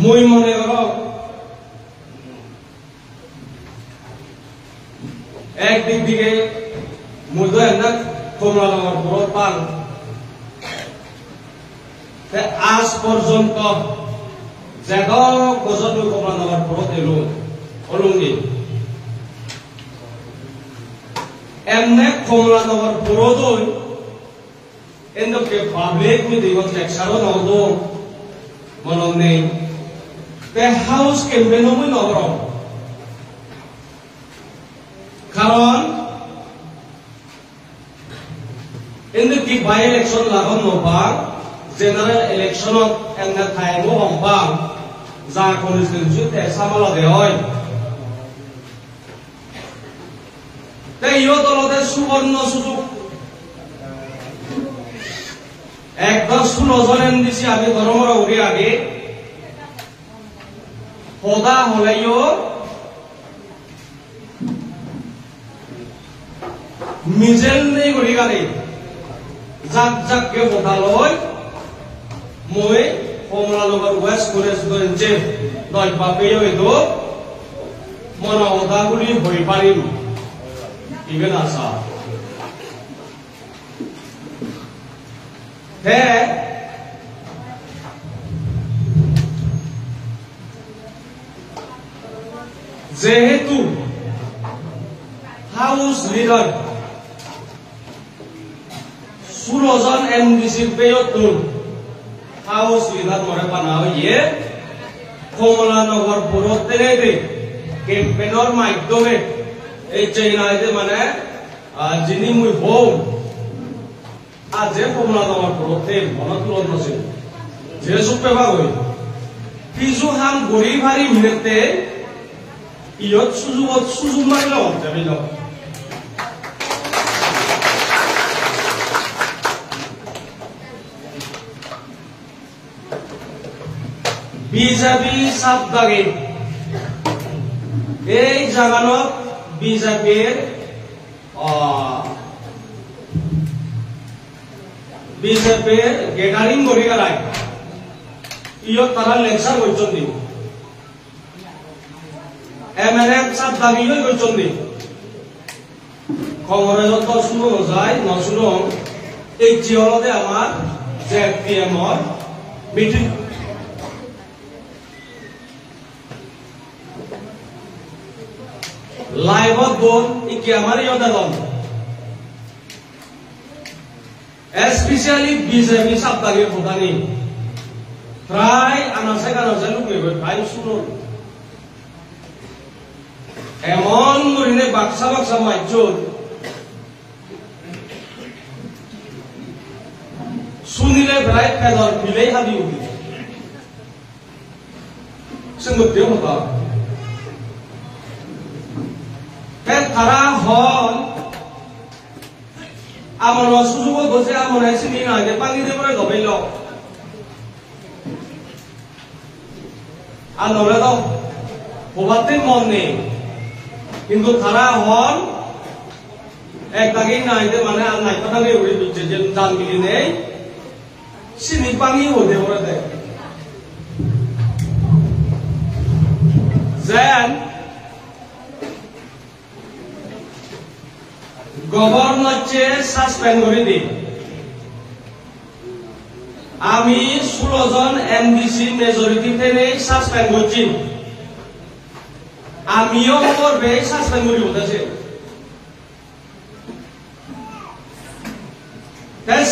মই মনে করো একদিক দিকে মই তো একটা কমলানগর বড় পান আজ পর্যন্ত যেত বছর কমলানগর বড় এলো অলঙ্গি এমনে কমলানগর বড় দই এন্দকে পাবলিক মিটিংত লেকচারও নদো মনত নেই তে হাউস কেম্পেইনও মই নগর কারণ এন্দকি বাই ইলেকশন লাগন নবা জেনারেল ইলেকশনত এমনে টাইমও হম্পা যা কনস্টিটিউশন তে সামালা দে হয় তে ইও দলতে সুবর্ণ সুযোগ একদম 16 জন এমডিসি আমি গরমর উড়ে আগে হদা হলাইও মিজেল নেই গড়ি গাড়ি জাক জাক কে হদা লয় মই কমলানগর ওয়েস্ট কনস্টিটুয়েন্সি নয় বাপেও এদো মন হদাগুলি হই পারিম ইভেন আসা হে যেহেতু হাউস লিডার 16 জন এমডিসি পেয়তুন হাউস লিডার মরে বানাও ইয়ে কমলানগর পুরতে দে ক্যাম্পেইনর মাধ্যমে এই চাইনাইতে মানে যিনি মুই হম আজে কমলানগর পুরতে মনতুলন আছে যে সুপেবা হই কিছু হাম গড়ি ভারি মিনিটে ইয়ত সুযোগ মারিল যাবিল বিজেপি সাবদাগে এই জাগানত বিজেপির গেটারিং গড়ি গেলাই ইয়ত তারা লেকচার করছেন এমএলএ সাবদাগি করছেন খবরে যত শুনো যায় নশুনো এই জিওলতে আমার জেপিএমর মিটিং লাইভত বোন ইকি আমার ইয়দা দল স্পেশালি বিজেপি সাবদাগি খোদানি প্রায় আনাসে কানাসে লোক প্রায় শুনো এমন মরিনে বাক্সা বাক্সা মাইচুর শুনিলে প্রায় ফেদর ফিলেই হাবি উঠি সঙ্গে হতা তারা হল আমার সুযোগ বসে আমার চিনি না পানি দিয়ে গবেল আর নলে তো হবাতে মন নেই কিন্তু তারা হল এক দাগে নাইতে মানে আর নাইতে দাগে উড়ে দিচ্ছে যে জান মিলি নেই চিনি পানি হতে পড়ে দেয় যেন গভর্নর সাসপেন্ড করে দিই আমি 16 জন এমডিসি মেজরিটিতে নেই সাসপেন্ড করছি আমিও করবে সাসপেন্ড করি বলতেছে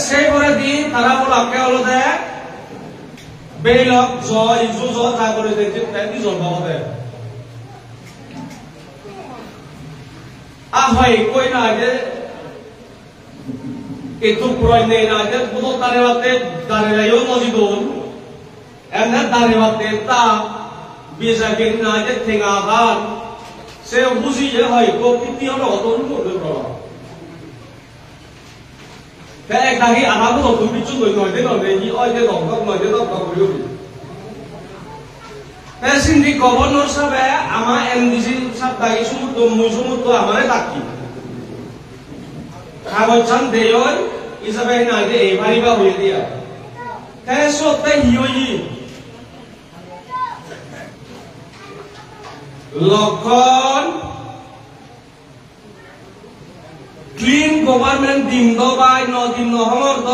সেই করে দিন তারা বলো আপনি হলো দেয় বেলক জয় ইজু জয় তা করে দেখতে তাই কি জল পাবো দেয় হয় কই না যে itu proyek na je butuh tarewate dareyo nojidon emne darewate ta bisa gini na je tengagan se busi je hai ko piti ono oton ko de pro te ek dagi anago to tu bichu no de no de ni oi de no ko de no ko yo te sindi governor sabe ama MDC sab dagi sumut to amare takki কাগজখন দেয়ই ইসাবে না যে এবারিবা হয়ে দিয়া তাই সত্যি হিয়ই লক্ষণ clean government দিন দবাই নদিন নহমর্দ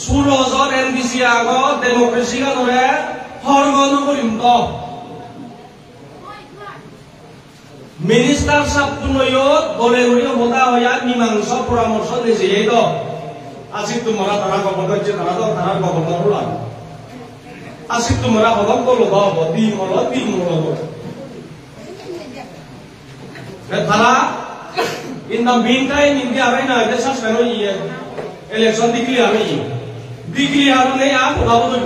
সুরজর NDC আগত ডেমোক্রেসি গানরে হরগন করিম দ মিনিস্টার সাবতুনয়ত দলে হইও হতা হইয়া মীমাংস পরামর্শ দিছে এই দ আসি তোমরা তারা গভর্নর যে তারা তারা গভর্নর হলাম আসি তোমরা হলম কল দাও দিন হলো তারা in the meantime India right now this is very election declare नहीं आप बताओ तो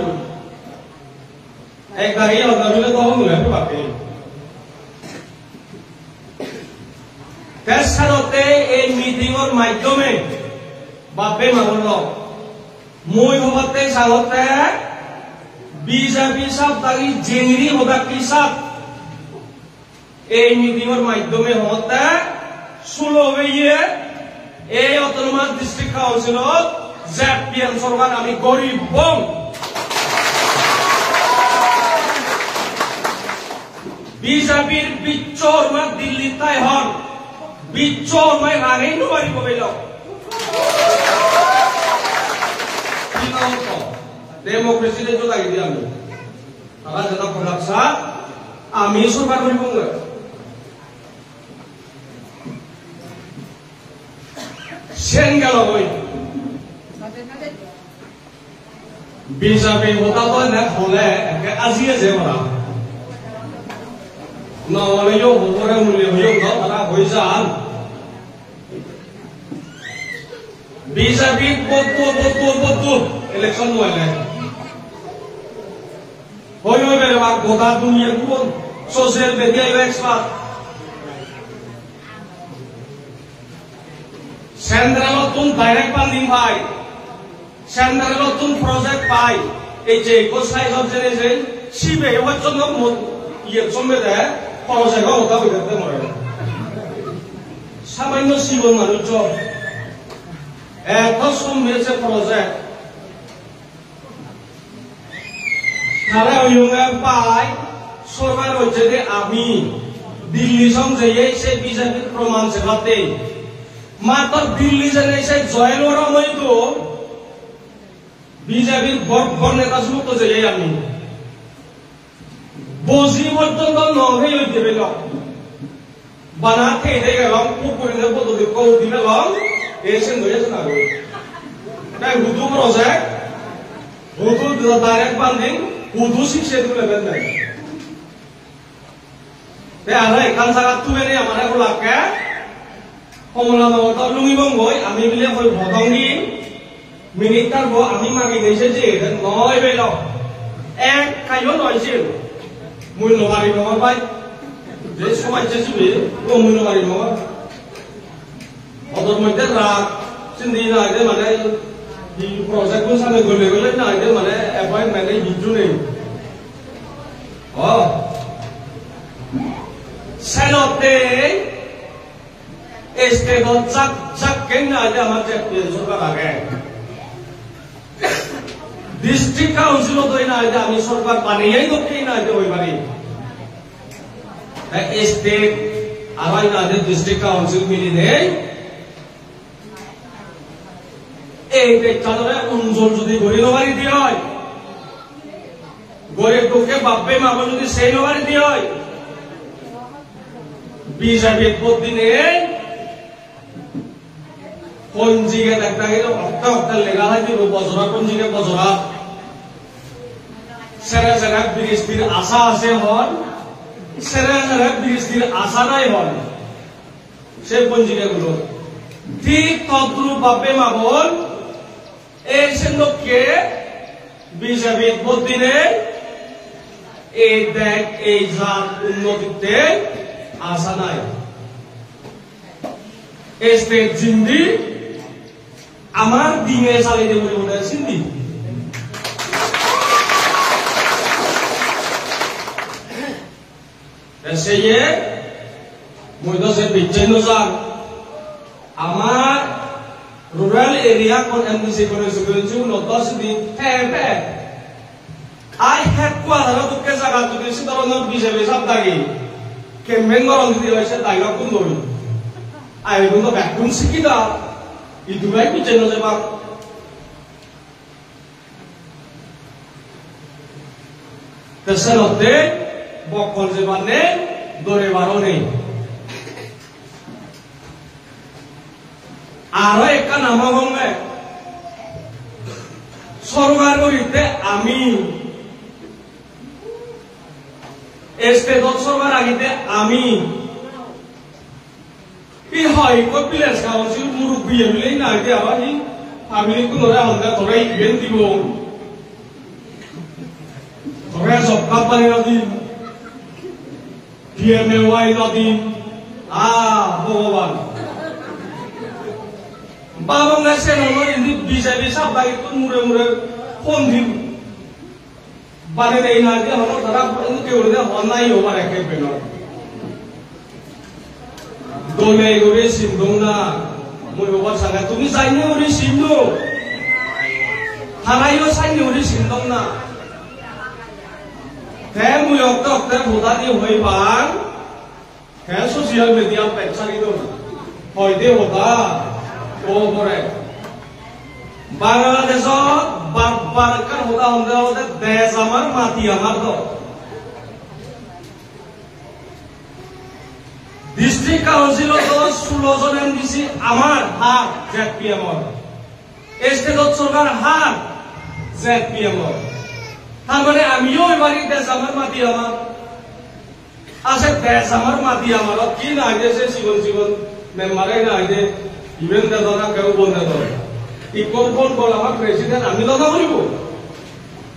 एक गाड़ी और गाड़ी तो हम लोग भी बात करें कैसा होते एक मीटिंग और माइक्रो में बापे मालूम मोई होते सालोते बीजेपी सब ताकि जेंगरी होगा किसा এই মিটিংৰ মাধ্যমে হতে সুলো হইয়ে এই অটোনমাস ডিস্ট্রিক্ট কাউন্সিলত জেপিএম সরকার আমি গরিব বং বিজেপির বিচ্চর মা দিল্লি তাই হন বিচ্চর মাই রাগে নবারি কইল ডেমোক্রেসি তে জোগাই দি আমি তারা যেটা প্রলাপসা আমি সরকার করিব Sengal hoy. Bisabi hota to na khole ke aziye je mara. Na ole yo hore mulye hoyo no tara hoi jan. Bisabi botu election wale. Hoyo bere ba goda dunia ko social media expert. Central direct funding by Central project by a J. Size of generation, she may have to know yet somewhere there, project of the morning. Some no see one Marucho. A custom major project. Tara you have by Survival Jede Army. The Lizam Jay say Bizarre Romance about day. মাত্র দিল্লি জেনে এসে join ওরা মই তো বিজেপির বড় নেতা সমস্ত যে আমি বজি পর্যন্ত নহে হইতে পেল বানা খেয়ে গেলাম পুকুরে পদ্ধতি কৌ দিলে গেলাম এসে হয়েছে না তাই হুদু প্রজেক্ট হুদু ডাইরেক্ট বান্ধিং হুদু শিখছে তুলে বেন নাই তাই আর এখান জায়গা তুলে নেই আমার লাগে Kongla mau tahu lungi bang boy, ami beli apa potong ni, minister boy, ami magi ni saja, dan noi belo, kayu noi sih, mui nomari nomor baik, jadi semua jadi sih, mui nomari nomor, atau mungkin rak, sendiri ada mana di proses pun sana gule ada mana appointment mana hijau ni, oh, senote Este no cak kena aja macam surga lagi. District council itu ina aja, kami surga pani itu kena aja woi bari. Este awal ina aja district council mili deh. Calonnya unjul jadi gori lawari dia. Gori tuke bape makan jadi sei lawari dia. Bisa bikin ini. Konjiga takta itu okta legal aja lo bozora konjiga bozora. Sera biristir asa ase hon, sera biristir asa nai hon. Se konjiga gulo. Tik todru bape mabon, sendok ke bisa bit bodine, dek zat unnotite asa nai. Este jindi আমার দিনে চালাই দেব বলে চিন্তি এসে মই তো সে বিচ্ছিন্ন যান আমার রুরাল এরিয়া কোন এমডিসি করে সুবিধা নতস দিন হ্যাঁ আই হ্যাড কোয়ারা তো কে জায়গা যদি বেশি ধরনের বিজেপি সব দাগি কেমন গরম দিতে হয়েছে তাই না কোন ধরি আই কিন্তু ব্যাকুম শিখিদা ইদুরাই পিছে নজে বাক তেসেলতে বকল যে মানে দরে বারো নেই আরো একটা নামা বললে সরকার করিতে আমি স্টেটত সরকার আগিতে আমি ই হয় কপিলেস কাউন্সিল মুরব্বী এমলেই না আগে আবার ই ফ্যামিলি কোন ধরে আমরা ধরে ইভেন্ট দিব ধরে সব কাপানি নদী PMAY নদী ভগবান বাবাঙ্গা সেনার ইন্দি বিজেপি সাবধান মুড়ে মুড়ে ফোন দিন বারে এই না দিয়ে হলো তারা কেউ হনাই হবার একে পেল দোলে গড়ে সিন্ধু না মই হবার সাথে তুমি চাইনি ওরে সিন্ধু হারাইও চাইনি ওরে সিন্ধু না হ্যাঁ মই অক্ত অক্তে ভোটা দিয়ে হইবান হ্যাঁ সোশিয়াল মিডিয়া পেছারি দো হইতে হতা ও পরে বাংলাদেশত বারবার হতা হতে দেশ আমার মাটি আমার তো ডিস্ট্রিক্ট কাউন্সিলত 16 জন এমডিসি আমার হাত জেডপিএম স্টেটত সরকার হাত জেডপিএম তার মানে আমিও এবারে দেশ আমার মাটি আমার আছে দেশ আমার মাটি আমার কি না আইতেছে জীবন জীবন মেম্বারে না আইতে ইভেন দাদা কেউ বলতে ধরে ই কোন কোন বল আমার প্রেসিডেন্ট আমি দাদা বলিব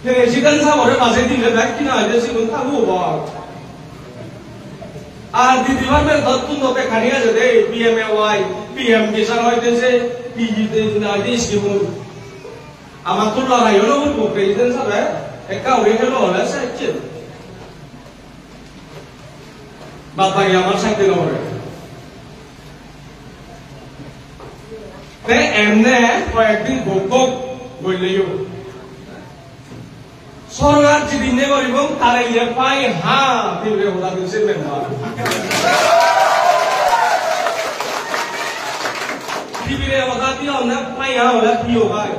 প্রেসিডেন্ট সাহেবের মাঝে দিলে ব্যাগ কিনা আইতেছি কোন থাকবো বল আর দিদিবার মে ধতুন হতে খানিয়া যেতে PMAY PM মিশন হইতেছে পিজিতে না দিছি কোন আমার তো লড়াই হলো বলবো প্রেসিডেন্ট সাহেব একা হয়ে গেল হলে সাইছে বাবাই আমার সাথে নরে তে এমনে কয়েকদিন ভোগ বললেও সরকার যেদিনে করিব তারা ইয়ে পাই হা দিলে ওরা দিচ্ছে মেম্বার টিভিরে ওরা দিয়ে অনেক পাই হা ওরা প্রিয় ভাই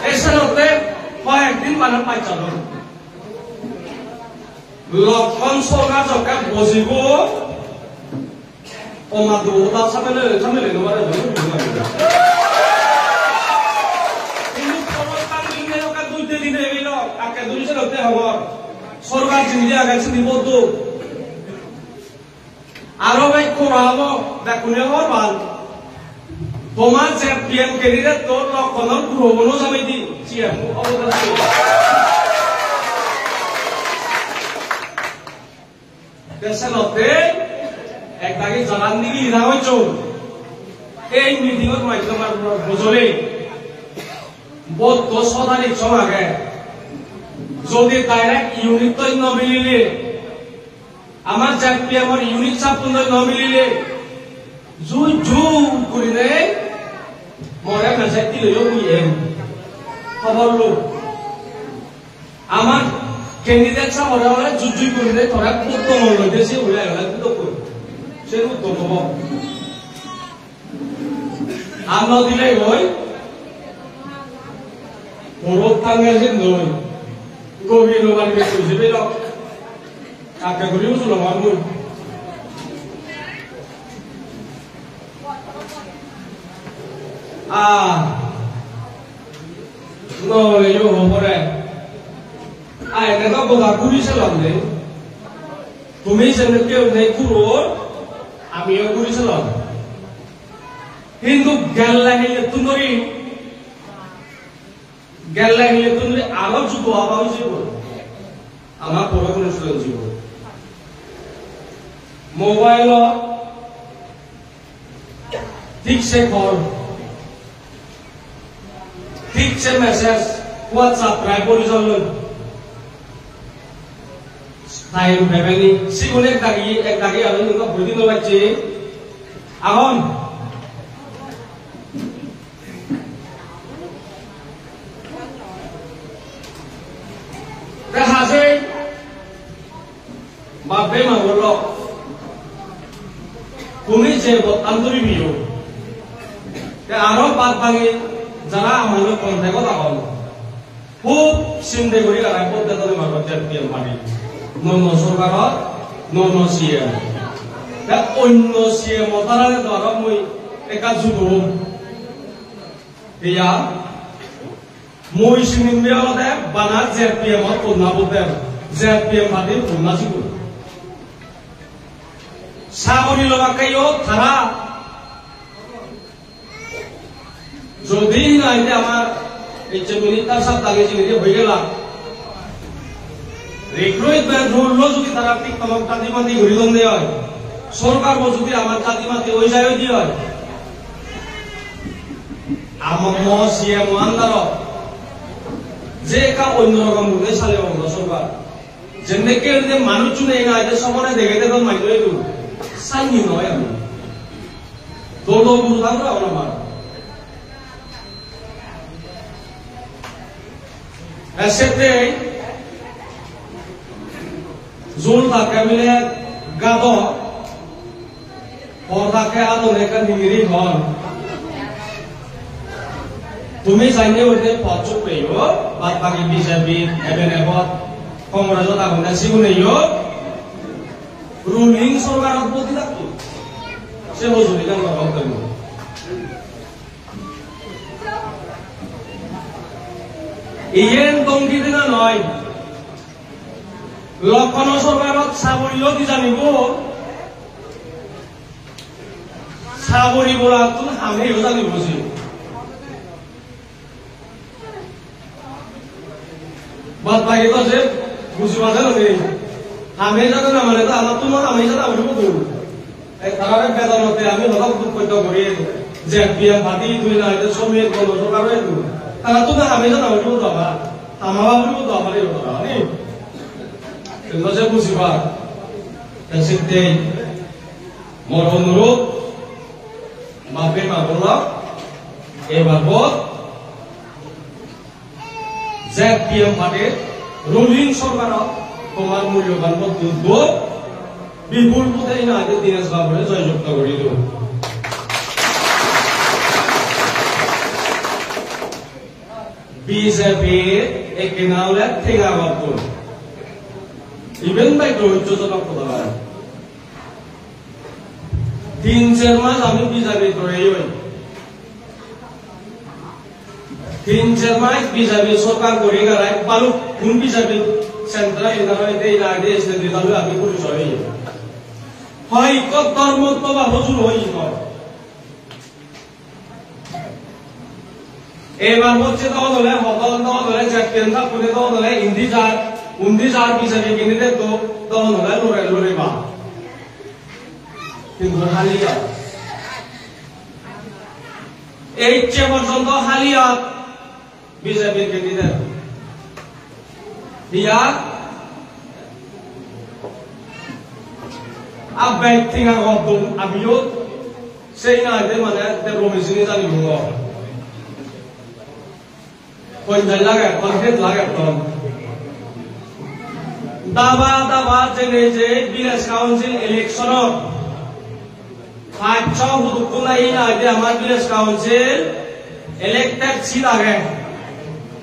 এসে কয়েকদিন মানে পাই চালু লক্ষণ সরকার সরকার বসিব 엄마도 나 참여를 너만에 너무 좋아합니다. কিন্তু পরস্তান দিনে ওকা দুইতে দিনে হইল আকে দুইছে হতে হবে সরকার জিনিস আগাছে দিব তো আরো ভাই কোরাবো দেখুনে হওয়ার ভাল তোমার যে পিএম ক্যান্ডিডেট তোর লক্ষণর গ্রহণও জামাই দি সিএম অবদান দেশে একটাকে জানান দিকে ইধা হয়েছ এই মিটিংত মাধ্যমে বুঝলে বোধ 10 তারিখ সব আগে যদি ডাইরেক্ট ইউনিট তৈ নমিলিলে আমার জেডপিএমৰ ইউনিট চাপন তৈ নমিলিলে জুই জুই কৰিলে মৰে মেছেজ দিলেও বুঝেন খবর লো আমার ক্যান্ডিডেট সামনে হলে জুই কৰিলে তোরা কত মন লইতেছে ওলাই হলে তো কই সেরকম তো হবো আমরা দিলে হই পরব থাঙ্গে যে নই গভীর লোবার বেশি হিসেবে লোক কাকে করিও চলো মামুন নই ইউ হবরে আই নেতা বোধা কুড়িছিলাম রে তুমি যেন কেউ নেই কুড়ো আমিও করেছিলাম কিন্তু গেল্লা হিলে তুমি আরো যুদ্ধ হওয়া উচিত আমার পড়াশোনা স্টুডেন্ট ছিল মোবাইল ঠিকসে কল ঠিকসে মেসেজ হোয়াটসঅ্যাপ প্রায় পরিচালন তাই ভেবেনি সিগুন এক দাগি আমি কিন্তু বুঝি নবাচ্ছি এখন যে বত্তান্তরী বিও আরো বাদ ভাঙি যারা আমাদের কন্ট্যাক্ট লাগাল খুব চিন্তা করি আর পদ্ধতি মারফত জাতীয় পানি নন সরকারত নন সিএম অন্য সিএম তারা দ্বারা মই একা যুগ ইয়া মই সিমিন বেলতে বানার জেপিএম কন্যা বলতে জেপিএম পার্টির কন্যা ছিল সাগরী লগাকাইও তারা যদি নাই আমার এই যে মিনিটার সাথে দাঁড়িয়ে চিনি হয়ে গেলাম রিক্রুটমেন্ট রুল যদি তারা ঠিক তোমার জাতিমাতি ঘুরিদম দেওয়া হয় সরকার যদি আমার জাতিমাতি ওই জায়গায় দিয়ে হয় আমার সিএম আন্দার যে কা অন্যরকম রূপে চালে অন্য সরকার যেনেকে মানুষ চুনে না যে সমানে দেখে দেখুন মাইল সাইনি নয় আমি দৌড় গুরু থাকবে আমার এসেতে জোর থাকে মিলে গাদ পর থাকে আদনে কা নিগিরি হন তুমি জানি ওতে পচুক পেও বাদ বাকি বিজেপি এমএনএফ কংগ্রেসত আগুন সিগুনেও রুলিং সরকারত প্রতি থাকতো সে মজুরি কাম করব ইয়েন দমকি দিনা নয় লক্ষণ সরকারত সাবরিও দি জানিব সাবরি বলা তুন আমিও জানিব বুঝি বাদ বাকি তো যে বুঝিবা নেই আমি জানো না মানে তো আমার তোমার আমি জানা আমি বলবো তারা বেতনতে আমি হঠাৎ দুঃখ করি যে বিয়া ভাতি তুই না শ্রমিক বন্ধ সরকার তারা তো না আমি জানা আমি বলবো আমার বাবু বলবো আমার এই কথা নি কিন্তু যে বুঝিবা সেতে মোর অনুরোধ মাপে মা বললাম এবার যে পিএম পার্টির রুলিং সরকার তোমার মূল্যবান বক্তব্য বিপুল পথে না আগে দিনেশ বাবুরে জয়যুক্ত করি দেব বিজেপি একে নাওলে ঠেঙা বাবু ইভেন বাই রহস্যজনক কথা 3-4 মাস আমি বিজেপি ধরে 3-4 মাস বিজেপি সরকার করে গেলায় বালু কোন বিজেপি সেন্ট্রাল ইউনিভার্সিটি এই আগে এসে দিলাম আমি পরিচয় হই হয় কত ধর্ম তো বা হুজুর হই এবার হচ্ছে তো হলে হতল তো হলে চ্যাম্পিয়নটা পুনে তো হলে ইন্দিজার বিজেপি কিনে তো হলে লড়ে বা কিন্তু হালিয়া এই যে পর্যন্ত হালিয়া বিজেপির ক্যান্ডিডেট দিয়া আব্বাই ঠেঙা গদম আমিও সেই না মানে রমেশিনী জানি ভুয়া কইতে লাগে কনফিডেন্ট লাগে তো দাবা যে ভিলেজ কাউন্সিল ইলেকশন 5-6 হুকুনাই না যে আমার ভিলেজ কাউন্সিল ইলেক্টেড সিট আগে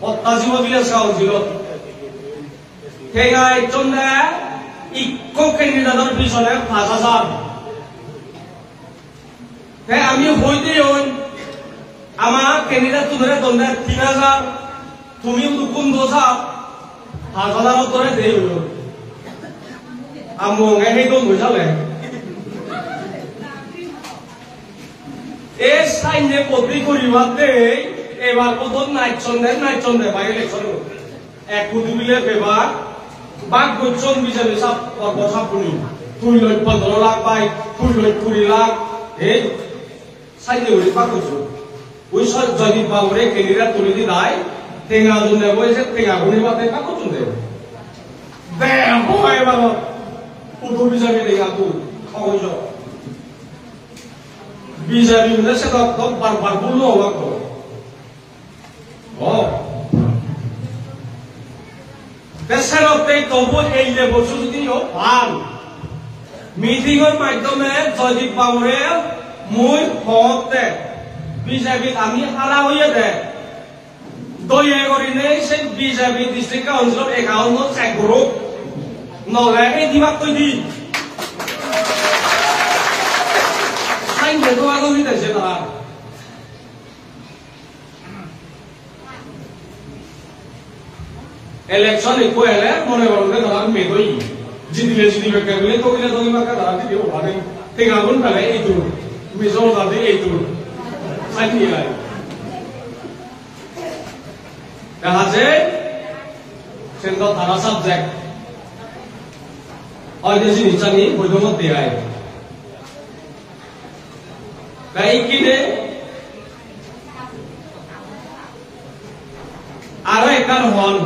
80 ভিলেজ কাউন্সিল ঠেঙা একজন ইকো ক্যান্ডিডেটের পিছনে 5,000 আমি হইতে আমার ক্যান্ডিডেট ধরে তোমরা 3,000 তুমি কোন দোষা 5,000 ধরে দেই হইল আমো এই তো বুঝালে এই সাইনে পত্রি করিবাতে এবার প্রথম নাইচন্দে বাই ইলেকশন এক কোটি মিলে বেবার বাক গচ্ছন বিজেপি সব সবগুলি 2,15 লাখ পাই 2,20 লাখ এই সাইনে ওই বাক গচ্ছন ওই সব যদি বাবুরে ক্যান্ডিডেট তুলে দি নাই ঠেঙা জন্য বলছে ঠেঙা গুনি বাতে বাক গচ্ছন দে বে হয় বাবা পুরো বিজেপি দেখা তুই খবর বিজেপি মানে সেটা তো বারবার বললো অবাক ও দেশের তবু এই লেবর যদি পান মিটিংৰ মাধ্যমে জয়দীপ বাবুৰে মই হওঁতে বিজেপিত আমি হাৰা হয়ে দে দয়া কৰিনে সেই বিজেপি ডিস্ট্রিক্ট কাউন্সিলত 51 চেক গ্ৰুপ নহলে এই দিমাগ কৈ দি সাইন দেতো আগমি দিছে তারা ইলেকশন একো হলে মনে করলে তারা মেদই জিতিলে জিতিবে কেবলে তকিলে তকিবা কা তারা দিও ভাবে ঠিক আগুন ফেলে এইটো মিজল দাদি এইটো সাইন নিয়ে আয় দেখা যায় সেন্দ্র তারা সাবজেক্ট অয়দেশি নিচানি বৈধমত দেয় তাই কিনে আরো একার হল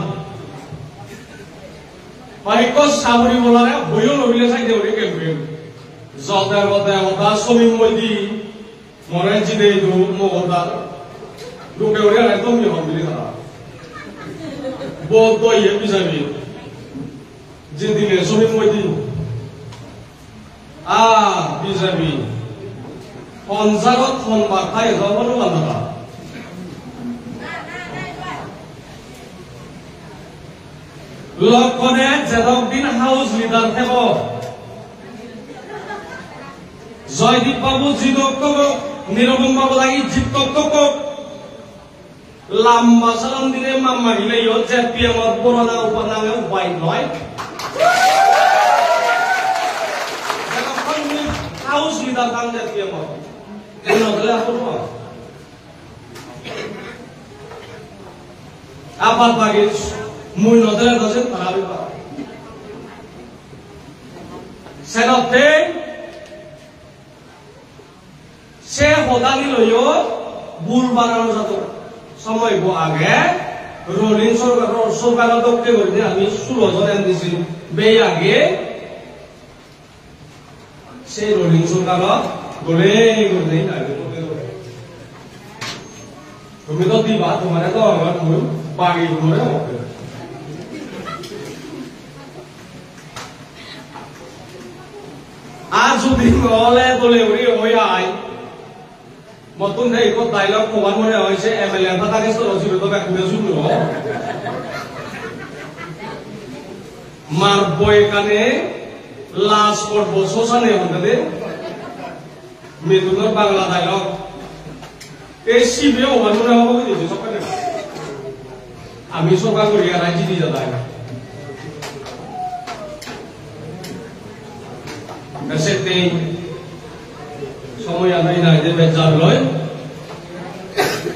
অনেক সামরি বলারে বইও নবিলে চাই দেউরে কেমবে জতার বতায় কথা শ্রমিক মধ্যে মনে জিদে দু মগদার লোকে ওরে একদম হল দিলি তারা বহুত ইয়ে বিজাবি যে দিলে শ্রমিক মধ্যে বিজাবি পঞ্চায়ত ফোন বার্তায় যাবো বান্ধা লক্ষণে যেদিন হাউস লিডার থাক জয়দীপ বাবু জিদক নিরবম বাবু লাগি জিতক লাম্বা সালাম দিনে মাম্মা গিলে যে পিএমর পুরোনা উপনামে উপায় নয় হাউস লিডার কাম যে পিএমর আপাত বাগির মুই নজরে নজরে তারাবি পারা সেনতে সে হদালি লইও বুল বানানো যত সময় আগে রোলিং সরকার দপ্তরে করে আমি 16 জন দিছি বে আগে সেই রোলিং সরকার গলে গলে তুমি তো দিবা তোমার তো আমার মুই বাগি ঘুরে হবে আজ যদি গলে বলে উড়ি হয়ে আয় মতন এই কো ডায়লগ কমান মনে হইছে এমএলএ তাকে তো রসিদ তো ব্যাকুলে শুনলো মার বই কানে লাশ করব সোসানে হতে মেদুর বাংলা ডায়লগ এই শিবিও হওয়ার মনে হবে দিয়েছে সকালে আমি সরকার করি আর রাজি দিয়ে যায় সেতে সময় আমি না যে বেচার লয়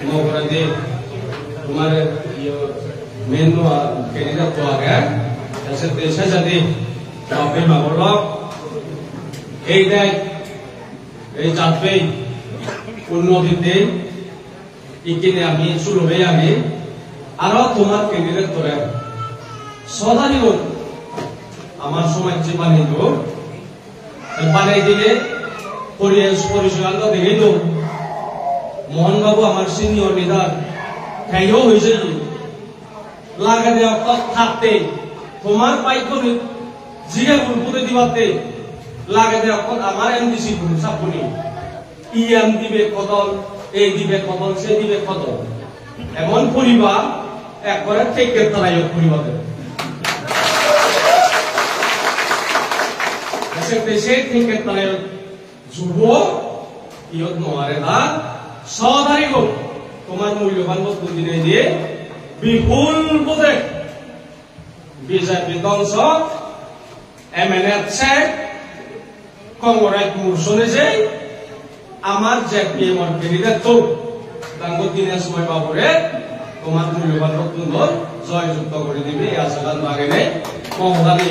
মগরা দে তোমার মেন ক্যান্ডিডেট তো আগে সেতে সাজাতে বাপে মাগল এই দেখ এই চাপে উন্নতিতে ইকিনে আমি শুরু হয়ে আমি আরো তোমার ক্যান্ডিডেট করে সদানি আমার সমাজ বানিয়ে দেব বানাই দিলে পরিষদ দেখে তো মোহন বাবু আমার সিনিয়র লিডার খাইও হয়েছে লাগাতে থাকতে তোমার পাইক জিগে বুলপুতে দিবাতে লাগাতে আমার এমডিসি সাপুনি ইএম দিবে কদল এই দিবে কদল সে দিবে কদল এমন পরিবার একবারে টেকের তারাই পরিবারের দেশে থেকে তাহলে যুব ইয়ত নোয়ারে না সদারি হোক তোমার মূল্যবান বস্তু দিনে দিয়ে বিপুল বোধে বিজেপি ধ্বংস এমএলএ চেক কংগ্রেস মূর্ছনে যে আমার যে পিএমর ক্যান্ডিডেট তো তাঙ্গ দিনের সময় বাবুরে তোমার মূল্যবান বস্তু জয়যুক্ত করে দিবে এই আশা গান বাগে নেই মহদানি